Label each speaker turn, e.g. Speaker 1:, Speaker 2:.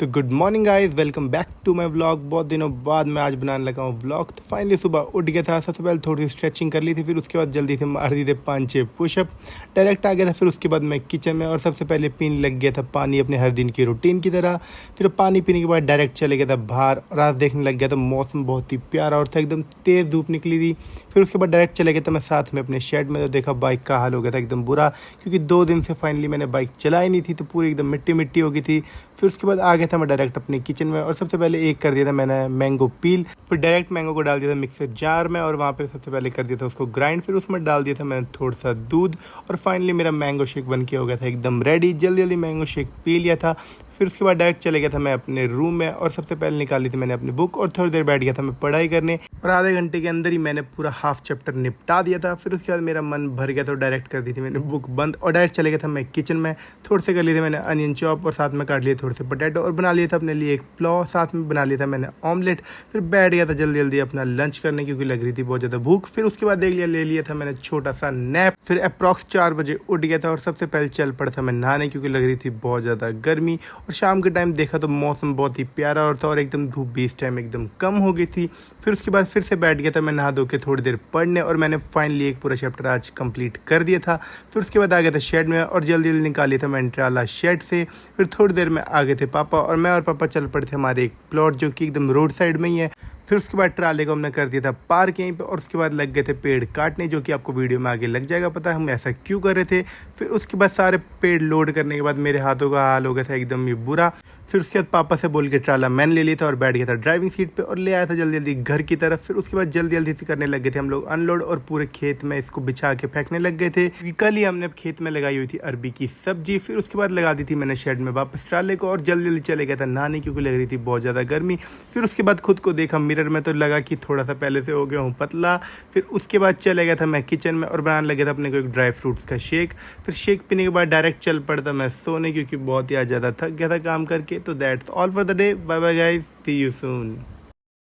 Speaker 1: तो good morning guys, welcome back to my vlog. बहुत दिनों बाद मैं आज बनाने लगा हूँ व्लॉग। तो फाइनली सुबह उठ गया था। सबसे पहले थोड़ी सी स्ट्रेचिंग कर ली थी, फिर उसके बाद जल्दी से मार दी थे 5-6 पुशअप। डायरेक्ट आ गया था। फिर उसके बाद मैं किचन में और सबसे पहले पीने लग गया था पानी, अपने हर दिन की रूटीन की तरह। फिर पानी पीने के बाद डायरेक्ट चले गया था बाहर, रात देखने लग गया था। मौसम बहुत ही प्यारा और था, एकदम तेज़ धूप निकली थी। फिर उसके बाद डायरेक्ट चले गया था मैं साथ में अपने शेड में। तो देखा बाइक का हाल हो गया था एकदम बुरा, क्योंकि 2 दिन से फाइनली मैंने बाइक चलाई नहीं थी, तो पूरी एकदम मिट्टी मिट्टी हो गई थी। फिर उसके बाद आ गया था मैं डायरेक्ट अपने किचन में और सबसे पहले एक कर दिया था मैंने मैंगो पील। फिर डायरेक्ट मैंगो को डाल दिया था मिक्सर जार में और वहाँ पे सबसे पहले कर दिया था उसको ग्राइंड। फिर उसमें डाल दिया था मैंने थोड़ा सा दूध और फाइनली मेरा मैंगो शेक बन के हो गया था एकदम रेडी। जल्दी जल्दी मैंगो शेक पी लिया था। फिर उसके बाद डायरेक्ट चले गया था मैं अपने रूम में और सबसे पहले निकाली थी मैंने अपनी बुक और थोड़ी देर बैठ गया था मैं पढ़ाई करने। और आधे घंटे के अंदर ही मैंने पूरा हाफ चैप्टर निपटा दिया था। फिर उसके बाद मेरा मन भर गया, तो डायरेक्ट कर दी थी मैंने बुक बंद और डायरेक्ट चले गया था मैं किचन में। थोड़े से कर लिए थे मैंने अनियन चॉप और साथ में काट लिए थोड़े से पोटैटो और बना लिया था अपने लिए एक पुलाव, साथ में बना लिया था मैंने ऑमलेट। फिर बैठ गया था जल्दी जल्दी अपना लंच करने, क्योंकि लग रही थी बहुत ज़्यादा भूख। फिर उसके बाद देख लिया ले लिया था मैंने छोटा सा नैप। फिर अप्रॉक्स 4 बजे उठ गया था और सबसे पहले चल पड़ा था मैं नहाने, क्योंकि लग रही थी बहुत ज़्यादा गर्मी। और शाम के टाइम देखा तो मौसम बहुत ही प्यारा और था और एकदम धूप भी इस टाइम एकदम कम हो गई थी। फिर उसके बाद फिर से बैठ गया था मैं नहा धो के थोड़ी देर पढ़ने और मैंने फाइनली एक पूरा चैप्टर आज कंप्लीट कर दिया था। फिर उसके बाद आ गया था शेड में और जल्दी जल्दी निकाल लिया था मैं एंट्राला शेड से। फिर थोड़ी देर में आ गए थे पापा और मैं और पापा चल पड़े थे हमारे एक प्लॉट जो कि एकदम रोड साइड में ही है। फिर उसके बाद ट्राले को हमने कर दिया था पार्क यहीं पे और उसके बाद लग गए थे पेड़ काटने, जो कि आपको वीडियो में आगे लग जाएगा पता है हम ऐसा क्यों कर रहे थे। फिर उसके बाद सारे पेड़ लोड करने के बाद मेरे हाथों का हाल हो गया था एकदम ये बुरा। फिर उसके बाद पापा से बोल के ट्राला मैंने ले लिया था और बैठ गया था ड्राइविंग सीट पे और ले आया था जल्दी जल्दी घर की तरफ। फिर उसके बाद जल्दी जल्दी से करने लग गए थे हम लोग अनलोड और पूरे खेत में इसको बिछा के फेंकने लग गए थे। कल ही हमने खेत में लगाई हुई थी अरबी की सब्जी। फिर उसके बाद लगा दी थी मैंने शेड में वापस ट्राले को और जल्दी जल्दी चले गया था नहाने, क्योंकि लग रही थी बहुत ज़्यादा गर्मी। फिर उसके बाद खुद को देखा मिरर में तो लगा कि थोड़ा सा पहले से हो गया हूँ पतला। फिर उसके बाद चले गया था मैं किचन में और बनाने लगा था अपने को एक ड्राई फ्रूट्स का शेक। फिर शेक पीने के बाद डायरेक्ट चल पड़ता मैं सोने, क्योंकि बहुत ही ज़्यादा थक गया था काम करके। तो that's all for the day. Bye bye guys, see you soon.